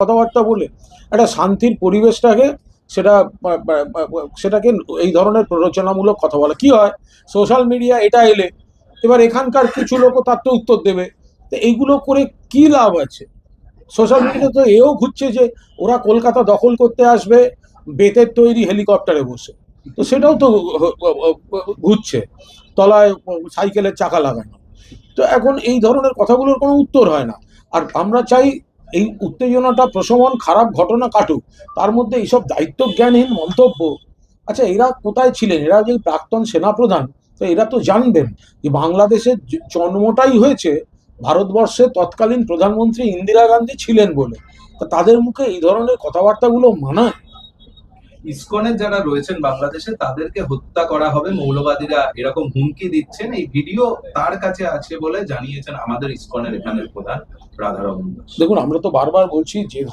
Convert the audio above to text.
কথাবার্তা বলে একটা শান্তির পরিবেশটাকে সেটা সেটাকে এই ধরনের প্ররোচনামূলক কথা বলা কি হয়। সোশ্যাল মিডিয়া এটা এলে এবার এখানকার কিছু লোকও তার তো উত্তর দেবে। তো এইগুলো করে কি লাভ আছে? সোশ্যাল মিডিয়া তো এও ঘুরছে যে ওরা কলকাতা দখল করতে আসবে বেতের তৈরি হেলিকপ্টারে বসে, তো সেটাও তো ঘুরছে, তলায় সাইকেলের চাকা লাগানো। তো এখন এই ধরনের কথাগুলোর কোনো উত্তর হয় না। আর আমরা চাই এই উত্তেজনাটা প্রশমন, খারাপ ঘটনা কাটুক, তার মধ্যে এইসব দায়িত্বজ্ঞানহীন মন্তব্য। আচ্ছা, এরা কোথায় ছিলেন? এরা যে প্রাক্তন সেনাপ্রধান, তো এরা তো জানবেন যে বাংলাদেশের জন্মটাই হয়েছে ভারতবর্ষে তৎকালীন প্রধানমন্ত্রী ইন্দিরা গান্ধী ছিলেন বলে। তা তাদের মুখে এই ধরনের কথাবার্তাগুলো মানায়? ইসকনের যারা রয়েছেন বাংলাদেশে তাদেরকে হত্যা করা হবে, মৌলবাদীরা এরকম হুমকি দিচ্ছেন, এই ভিডিও তার কাছে আছে বলে জানিয়েছেন আমাদের ইসকনের এখানের প্রধান রাধারমণ দাস। দেখুন, আমরা তো বারবার বলছি যে